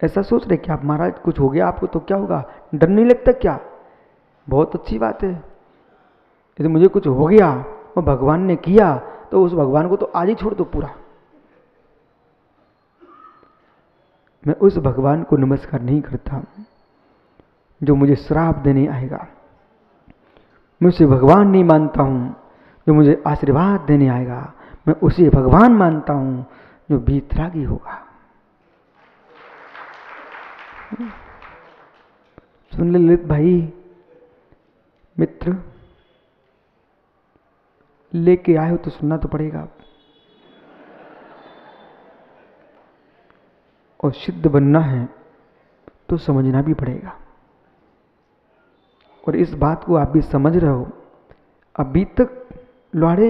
ऐसा सोच रहे कि आप महाराज कुछ हो गया आपको तो क्या होगा, डर नहीं लगता क्या? बहुत अच्छी बात है। यदि मुझे कुछ हो गया वो भगवान ने किया तो उस भगवान को तो आज ही छोड़ दो पूरा। मैं उस भगवान को नमस्कार नहीं करता जो मुझे श्राप देने आएगा। मैं उसे भगवान नहीं मानता हूं जो मुझे आशीर्वाद देने आएगा। मैं उसे भगवान मानता हूं जो वीतरागी होगा। सुन ले ललित भाई, मित्र, लेके आए हो तो सुनना तो पड़ेगा, और सिद्ध बनना है तो समझना भी पड़ेगा। और इस बात को आप भी समझ रहे हो। अभी तक लौड़े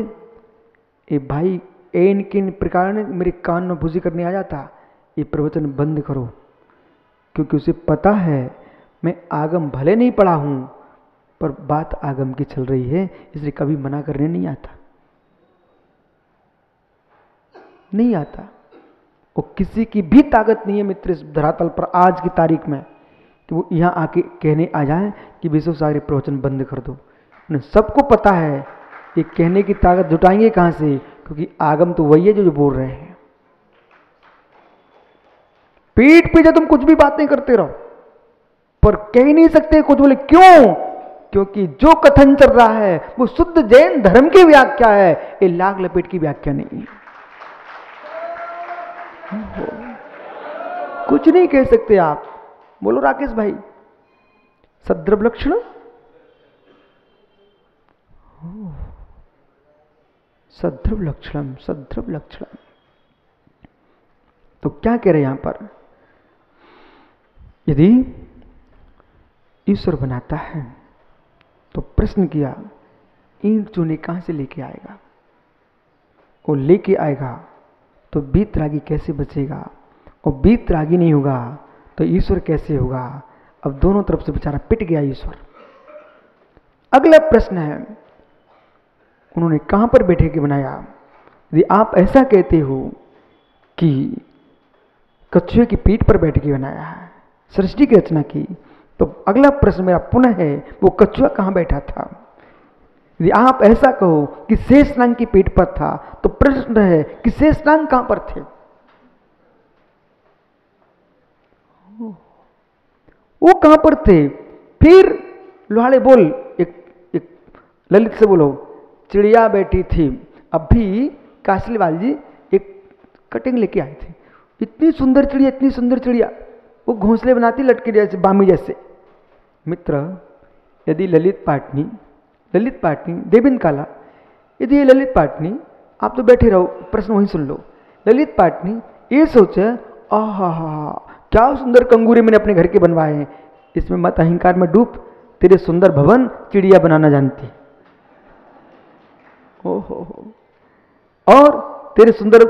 ये भाई एन किन प्रकार ने मेरे कान में भूसी करने आ जाता, ये प्रवचन बंद करो, क्योंकि उसे पता है मैं आगम भले नहीं पढ़ा हूं पर बात आगम की चल रही है, इसलिए कभी मना करने नहीं आता, नहीं आता। और किसी की भी ताकत नहीं है मित्र इस धरातल पर आज की तारीख में कि वो यहाँ आके कहने आ जाए कि विश्व सागर प्रवचन बंद कर दो। उन्हें सबको पता है ये कहने की ताकत जुटाएंगे कहां से, क्योंकि आगम तो वही है जो बोल रहे हैं। पीठ पीछे तुम कुछ भी बातें करते रहो पर कह ही नहीं सकते कुछ। बोले क्यों? क्योंकि जो कथन चल रहा है वो शुद्ध जैन धर्म की व्याख्या है, ये लाग लपेट की व्याख्या नहीं है। कुछ नहीं कह सकते आप। बोलो राकेश भाई, सद्रव लक्षण, सद्रव लक्षणम, सद्रव लक्षणम। तो क्या कह रहे हैं यहां पर? यदि ईश्वर बनाता है तो प्रश्न किया ईंट चूने कहां से लेके आएगा? वो लेके आएगा तो वीतरागी कैसे बचेगा? और वीतरागी नहीं होगा तो ईश्वर कैसे होगा? अब दोनों तरफ से बेचारा पिट गया ईश्वर। अगला प्रश्न है, उन्होंने कहां पर बैठे के बनाया? यदि आप ऐसा कहते हो कि कछुए की पीठ पर बैठ के बनाया है, सृष्टि की रचना की, तो अगला प्रश्न मेरा पुनः है, वो कछुआ कहां बैठा था? यदि आप ऐसा कहो कि शेषनाग की पीठ पर था, तो प्रश्न है कि शेषनाग कहां पर थे? वो कहां पर थे? फिर लोहाड़े बोल, एक ललित से बोलो, चिड़िया बैठी थी। अभी कासलीवाल जी एक कटिंग लेके आए थे, इतनी सुंदर चिड़िया, इतनी सुंदर चिड़िया, वो घोंसले बनाती लटके जैसे, बामी जैसे। मित्र, यदि ललित पाटनी देविंद काला, यदि ये ललित पाटनी, आप तो बैठे रहो, प्रश्न वहीं सुन लो। ललित पाटनी ये सोचे, आहा क्या सुंदर कंगूरे मैंने अपने घर के बनवाए हैं, इसमें मत अहंकार में डूब, तेरे सुंदर भवन चिड़िया बनाना जानती। ओहो, और तेरे सुंदर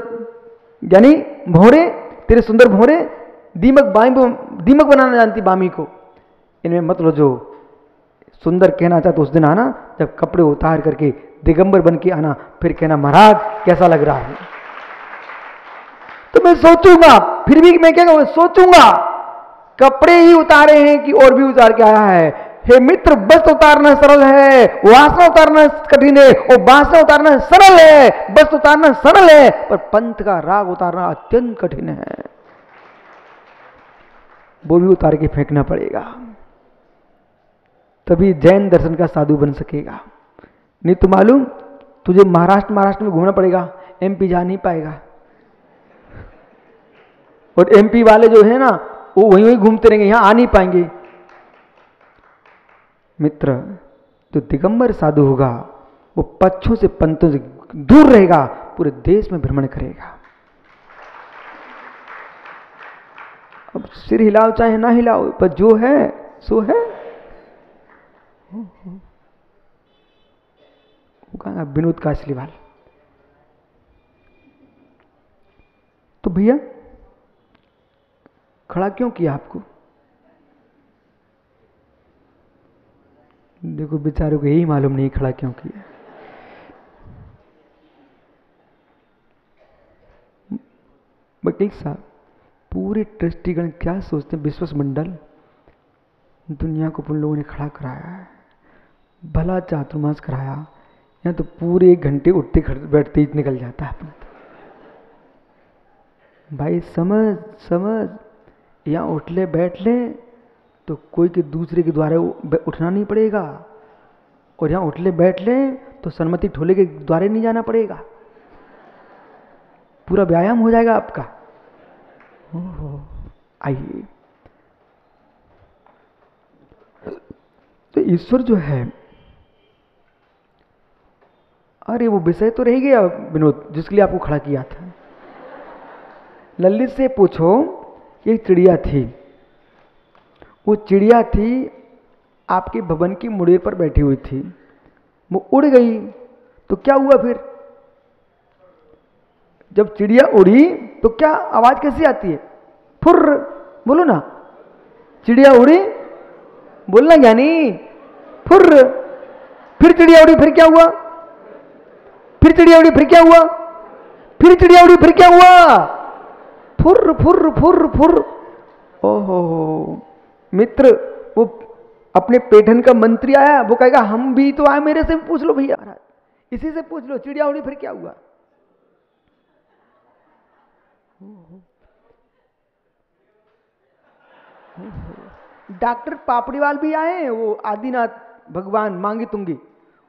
यानी भौरे, तेरे सुंदर भौरे दीमक बनाना जानती बामी को। इनमें मत लो, जो सुंदर कहना चाहते तो उस दिन आना जब कपड़े उतार करके दिगंबर बन के आना, फिर कहना महाराज कैसा लग रहा है। तो मैं सोचूंगा, फिर भी मैं क्या कहूं, सोचूंगा कपड़े ही उतारे हैं कि और भी उतार के आया है। हे मित्र, वस्त्र उतारना सरल है, वासना उतारना कठिन है, और वासना उतारना सरल है, वस्त्र उतारना सरल है, पर पंथ का राग उतारना अत्यंत कठिन है। वो भी उतार के फेंकना पड़ेगा, तभी जैन दर्शन का साधु बन सकेगा। नहीं तो मालूम, तुझे महाराष्ट्र में घूमना पड़ेगा, एमपी जा नहीं पाएगा। और एमपी वाले जो है ना, वो वहीं घूमते रहेंगे, यहां आ नहीं पाएंगे। मित्र, जो दिगंबर साधु होगा वो पक्षों से पंथों से दूर रहेगा, पूरे देश में भ्रमण करेगा। अब सिर हिलाओ चाहे ना हिलाओ, पर जो है सो है। वो कहेगा विनोद कासलीवाल। तो भैया खड़ा क्यों किया आपको? देखो बेचारों को यही मालूम नहीं खड़ा क्यों किया। वकील साहब, पूरे ट्रस्टीगण क्या सोचते हैं, विश्वास मंडल दुनिया को उन लोगों ने खड़ा कराया है, भला चातुर्मास कराया, यहाँ तो पूरे 1 घंटे उठते बैठते ही निकल जाता है अपना। भाई समझ समझ, यहाँ उठ ले बैठ ले तो कोई के दूसरे के द्वारे उठना नहीं पड़ेगा, और यहाँ उठ ले बैठ ले तो सन्मति ठोले के द्वारे नहीं जाना पड़ेगा, पूरा व्यायाम हो जाएगा आपका। ओहो, आइए, तो ईश्वर जो है, अरे वो विषय तो रह गया विनोद जिसके लिए आपको खड़ा किया था। ललित से पूछो, एक चिड़िया थी, वो चिड़िया थी आपके भवन की मुड़े पर बैठी हुई थी, वो उड़ गई तो क्या हुआ फिर? जब चिड़िया उड़ी तो क्या आवाज कैसी आती है? फुर्र, बोलो ना, चिड़िया उड़ी, बोलना ज्ञानी, फुर्र। फिर चिड़िया उड़ी, फिर क्या हुआ? फिर चिड़िया उड़ी, फिर क्या हुआ? फिर चिड़िया उड़ी, फिर क्या हुआ? फुर्र फुर्र फुर्र फुर्र। ओहो मित्र, वो अपने पेठन का मंत्री आया, वो कहेगा हम भी तो आए, मेरे से पूछ लो भैया, इसी से पूछ लो, चिड़िया उड़ी फिर क्या हुआ? डॉक्टर पापड़ीवाल भी आए, वो आदिनाथ भगवान मांगी तुंगी,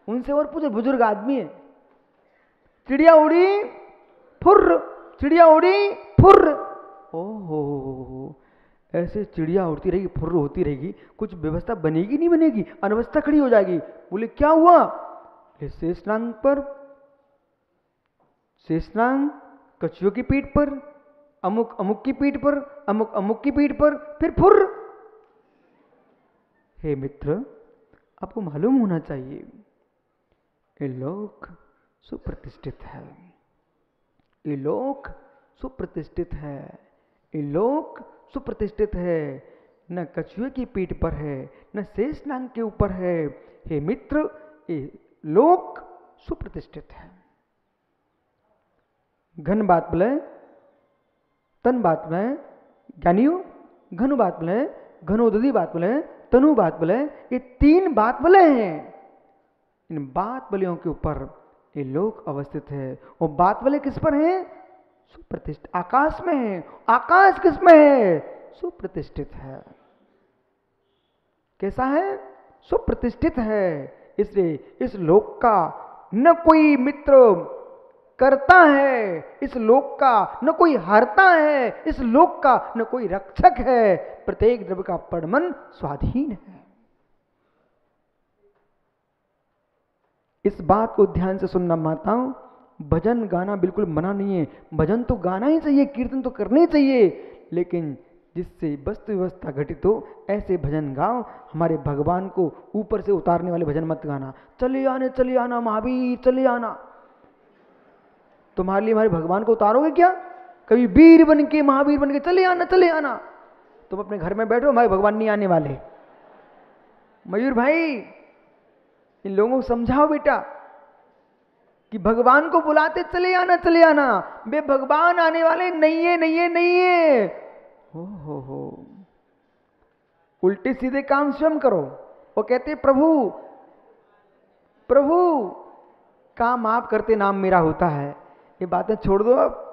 उनसे और पूछो, बुजुर्ग आदमी है। चिड़िया उड़ी फुर्र, चिड़िया उड़ी फुर्र। ओहो, ऐसे चिड़िया उड़ती रहेगी, फुर्र होती रहेगी, कुछ व्यवस्था बनेगी नहीं बनेगी, अनवस्था खड़ी हो जाएगी। बोले क्या हुआ? शेषनाग पर, शेषनाग कछुओं की पीठ पर, अमुक अमुक की पीठ पर, अमुक अमुक की पीठ पर, फिर फुर्र। हे मित्र, आपको मालूम होना चाहिए ये लोक सुप्रतिष्ठित है, ये लोक सुप्रतिष्ठित है, ये लोक सुप्रतिष्ठित है, न कछुए की पीठ पर है, न शेषनाग के ऊपर है। हे मित्र, ये लोक सुप्रतिष्ठित है। घन बात बोले, तन बात बोले, ज्ञानियों घनु बात बोले, घनोदधी बात बोले, तनु बात बोले, ये 3 बात बोले हैं। इन बात बलियों के ऊपर ये लोक अवस्थित है। और बात बले किस पर है? सुप्रतिष्ठित, आकाश में है। आकाश किस में है? सुप्रतिष्ठित है। कैसा है? सुप्रतिष्ठित है। इसलिए इस लोक का न कोई मित्र करता है, इस लोक का न कोई हारता है, इस लोक का न कोई रक्षक है। प्रत्येक द्रव्य का परमन स्वाधीन है। इस बात को ध्यान से सुनना माताओं, भजन गाना बिल्कुल मना नहीं है, भजन तो गाना ही चाहिए, कीर्तन तो करने ही चाहिए, लेकिन जिससे वस्तु व्यवस्था घटित हो ऐसे भजन गाओ। हमारे भगवान को ऊपर से उतारने वाले भजन मत गाना, चले आना महावीर चले आना। तुम्हारे लिए हमारे भगवान को उतारोगे क्या? कभी वीर बन के महावीर बन के चले आना। तुम अपने घर में बैठो, हमारे भगवान नहीं आने वाले। मयूर भाई, इन लोगों को समझाओ बेटा कि भगवान को बुलाते चले आना, बे भगवान आने वाले नहीं है। हो उल्टे सीधे काम स्वयं करो। वो कहते प्रभु प्रभु, काम आप करते नाम मेरा होता है। ये बातें छोड़ दो अब।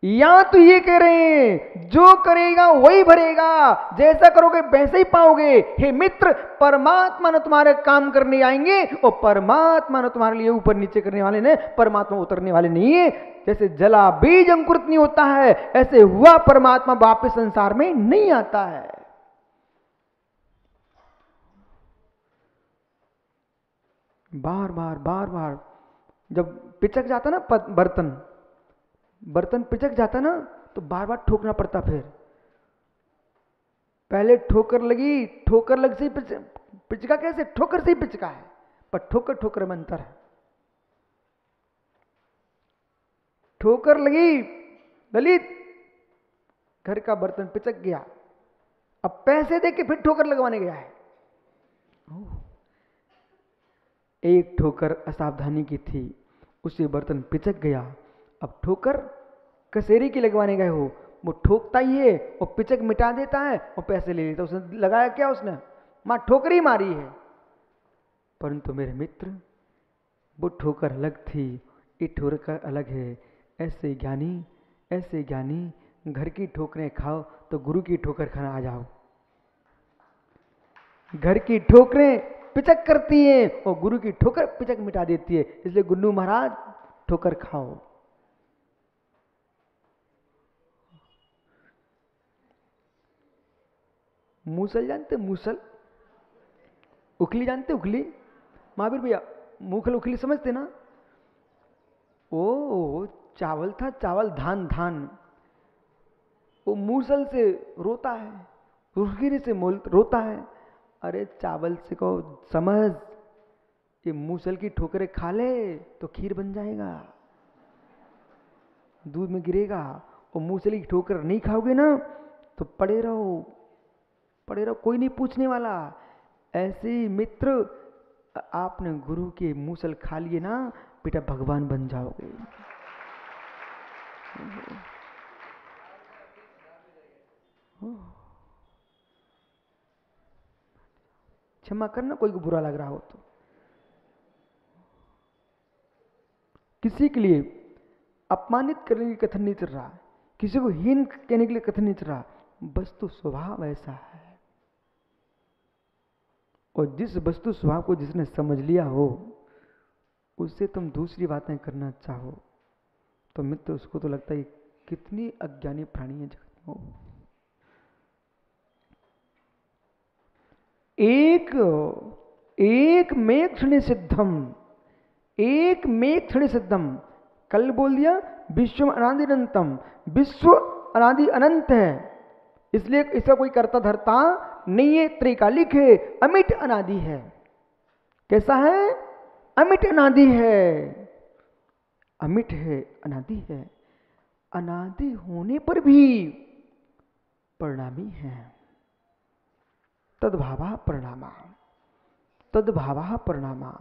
या तो ये कह रहे हैं जो करेगा वही भरेगा, जैसा करोगे वैसे ही पाओगे। हे मित्र, परमात्मा न तुम्हारे काम करने आएंगे और परमात्मा न तुम्हारे लिए ऊपर नीचे करने वाले ने, परमात्मा उतरने वाले नहीं है। जैसे जला बीज अंकुरित नहीं होता है, ऐसे हुआ परमात्मा वापस संसार में नहीं आता है। बार बार जब पिचक जाता ना बर्तन पिचक जाता ना, तो बार बार ठोकना पड़ता। फिर पहले ठोकर लग से पिचका कैसे? ठोकर से ही पिचका है, पर ठोकर में अंतर है। ठोकर लगी, ललित घर का बर्तन पिचक गया, अब पैसे दे के फिर ठोकर लगवाने गया है। एक ठोकर असावधानी की थी, उससे बर्तन पिचक गया। अब ठोकर कसेरी की लगवाने गए हो, वो ठोकता ही है और पिचक मिटा देता है और पैसे ले लेता। उसने लगाया क्या? उसने मां ठोकरी मारी है। परंतु मेरे मित्र, वो ठोकर अलग थी, ये ठोकर अलग है। ऐसे ज्ञानी घर की ठोकरें खाओ तो गुरु की ठोकर खाना आ जाओ। घर की ठोकरें पिचक करती है और गुरु की ठोकर पिचक मिटा देती है। इसलिए गुन्नू महाराज ठोकर खाओ। मूसल जानते? मूसल, उखली जानते? उखली, महावीर भैया, मूखल उखली समझते ना? ओ चावल था, चावल, धान। वो मूसल से रोता है, उखली से रोता है। अरे चावल से को समझ, ये मूसल की ठोकरें खा ले तो खीर बन जाएगा, दूध में गिरेगा। और मूसल की ठोकर नहीं खाओगे ना तो पड़े रहो, कोई नहीं पूछने वाला। ऐसे ही मित्र, आपने गुरु के मूसल खा लिए ना, बेटा भगवान बन जाओगे। क्षमा करना कोई को बुरा लग रहा हो तो। किसी के लिए अपमानित करने के लिए कथन नहीं चल रहा, किसी को हीन कहने के लिए कथन नहीं चल रहा, वस्तु स्वभाव ऐसा है। और जिस वस्तु स्वभाव को जिसने समझ लिया हो, उससे तुम दूसरी बातें करना चाहो तो मित्र, उसको तो लगता है कितनी अज्ञानी प्राणी है जगत में। एक में क्षण सिद्धम, कल बोल दिया विश्व अनादि अनंतम, विश्व अनादि अनंत है, इसलिए इसका कोई कर्ता धर्ता नहीं है, त्रिकालिक है, अमिट अनादि है। कैसा है? अमिट अनादि है, अमिट है, अनादि है। अनादि होने पर भी परिणामी है। तद्भावः परिणामा, तद्भावः परिणामा,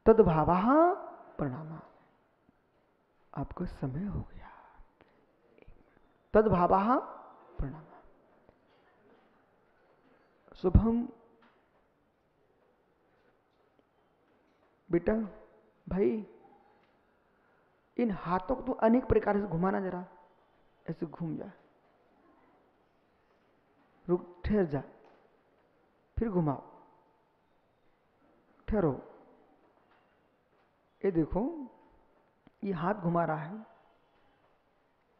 तद्भावः परिणामा। आपका समय हो गया। तद्भावः परिणामा। शुभम, बेटा भाई, इन हाथों को तो अनेक प्रकार से घुमाना, जरा ऐसे घूम जा, रुक, ठहर जा, फिर घुमाओ, ठहरो। ये देखो, ये हाथ घुमा रहा है।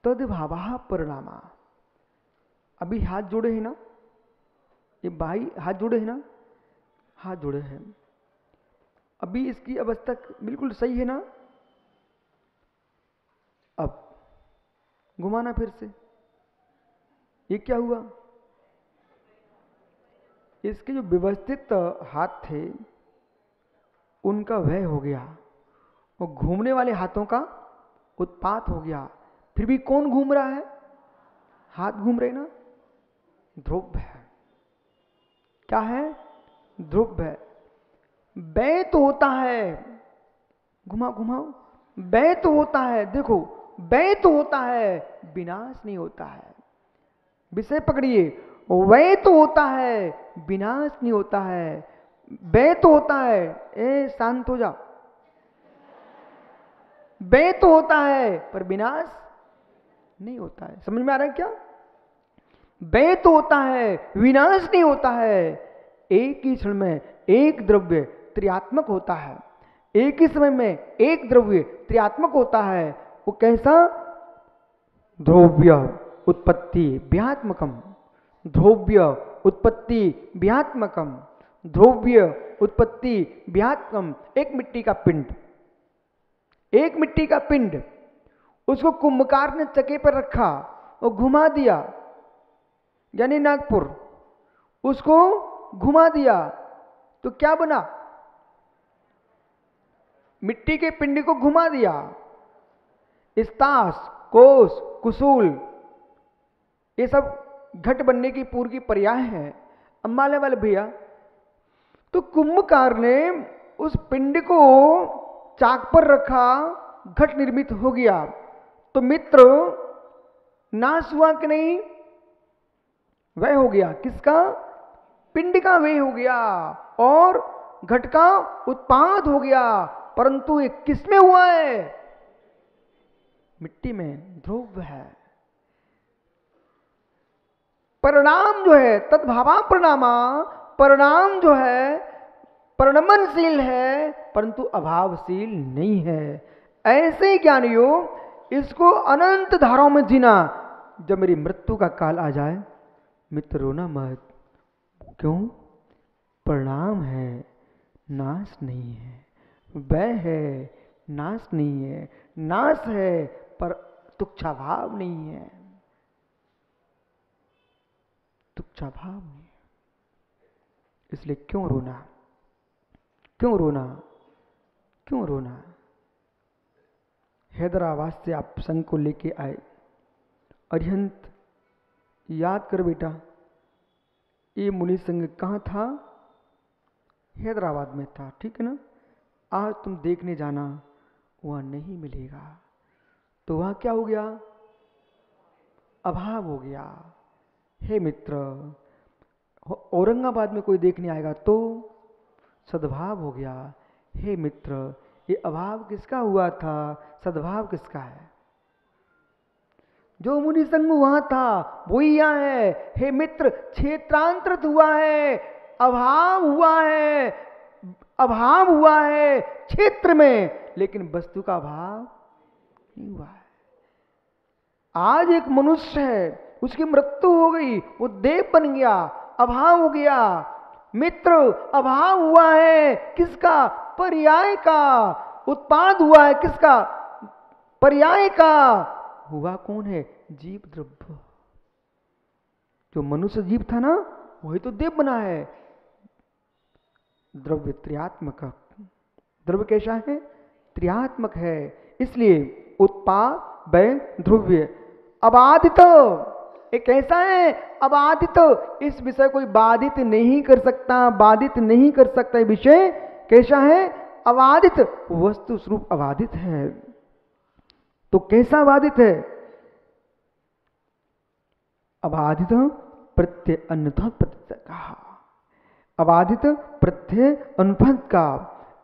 तद्भावः परिणामा। अभी हाथ जोड़े हैं ना, ये भाई हाथ जोड़े हैं ना, हाथ जोड़े हैं। अभी इसकी अवस्था बिल्कुल सही है ना। अब घुमाना फिर से। ये क्या हुआ? इसके जो व्यवस्थित हाथ थे उनका व्यय हो गया और घूमने वाले हाथों का उत्पात हो गया। फिर भी कौन घूम रहा है? हाथ घूम रहे ना। ध्रुव है। क्या है? ध्रुव है। व्यय तो होता है, घुमाओ घुमाओ, व्यय तो होता है, देखो व्यय तो होता है, विनाश नहीं होता है। विषय पकड़िए, व्यय तो होता है, विनाश नहीं होता है। व्यय तो होता है, ए शांत हो जा, व्यय तो होता है पर विनाश नहीं होता है। समझ में आ रहा है क्या? व्यय तो होता है, विनाश नहीं होता है। एक ही क्षण में एक द्रव्य त्रियात्मक होता है, एक ही समय में एक द्रव्य त्रियात्मक होता है। वो कैसा? द्रव्य उत्पत्ति व्यात्मकम, द्रव्य उत्पत्ति व्यात्मकम, द्रव्य उत्पत्ति व्यात्मकम। एक मिट्टी का पिंड, एक मिट्टी का पिंड, उसको कुंभकार ने चके पर रखा और घुमा दिया, यानी नागपुर, उसको घुमा दिया तो क्या बना? मिट्टी के पिंड को घुमा दिया। स्तास, कोस, कुसूल, ये सब घट बनने की पूर्व की पर्याय है। अम्बाले वाले भैया, तो कुंभकार ने उस पिंड को चाक पर रखा, घट निर्मित हो गया। तो मित्र, नाश हुआ कि नहीं? वह हो गया किसका? पिंड का वह हो गया और घट का उत्पाद हो गया। परंतु ये किसमें हुआ है? मिट्टी में, ध्रुव है। परिणाम जो है तद्भावा परिणामा, परिणाम जो है परिणमनशील है परंतु अभावशील नहीं है। ऐसे ज्ञानियों इसको अनंत धाराओं में जीना। जब मेरी मृत्यु का काल आ जाए, मित्र रोना मत। क्यों? परिणाम है, नाश नहीं है। वह है, नाश नहीं है। नाश है पर तुच्छा भाव नहीं है, तुच्छा भाव नहीं है। इसलिए क्यों रोना? क्यों रोना? क्यों रोना? हैदराबाद से आप संघ को लेके आए। अरिहंत, याद कर बेटा, ये मुनि संघ कहाँ था? हैदराबाद में था, ठीक है ना? आज तुम देखने जाना, वहां नहीं मिलेगा। तो वहां क्या हो गया? अभाव हो गया। हे मित्र, औरंगाबाद में कोई देखने आएगा तो सद्भाव हो गया। हे मित्र, ये अभाव किसका हुआ था? सद्भाव किसका है? जो मुनि संघ वहां था वही यहाँ है। हे मित्र, क्षेत्रांतरित हुआ है, अभाव हुआ है, अभाव हुआ है क्षेत्र में, लेकिन वस्तु का अभाव नहीं हुआ है। आज एक मनुष्य है, उसकी मृत्यु हो गई, वो देव बन गया, अभाव हो गया। मित्र, अभाव हुआ है किसका? पर्याय का। उत्पाद हुआ है किसका? पर्याय का। हुआ कौन है? जीव द्रव्य। जो मनुष्य जीव था ना, वही तो देव बना है। द्रव्य त्रियात्मक। द्रव्य कैसा है? त्रियात्मक है। इसलिए उत्पाद वय ध्रुव्य अबाधित। एक कैसा है? अबाधित। इस विषय कोई बाधित नहीं कर सकता, बाधित नहीं कर सकता। विषय कैसा है? अबाधित। वस्तु स्वरूप अबाधित है। तो कैसा बाधित है? अबाधित प्रत्यय अन्यथा प्रत्यय कहा। अबाधित प्रत्यय अनुपद का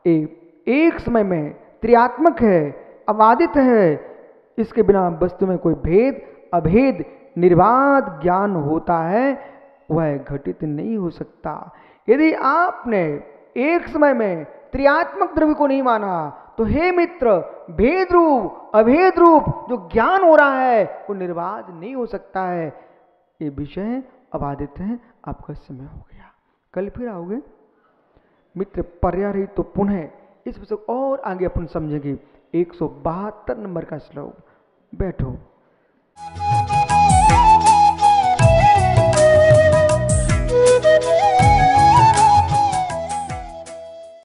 एक समय में त्रियात्मक है, अबाधित है। इसके बिना वस्तु में कोई भेद अभेद निर्बाध ज्ञान होता है, वह घटित नहीं हो सकता। यदि आपने एक समय में त्रियात्मक द्रव्य को नहीं माना तो हे मित्र, भेद रूप अभेद रूप जो ज्ञान हो रहा है वो निर्बाध नहीं हो सकता है। ये विषय अबाधित है। आपका समय हो गया, कल फिर आओगे मित्र। पर्याय तो पुनः इस विषय और आगे अपन समझेंगे। 172 नंबर का श्लोक। बैठो।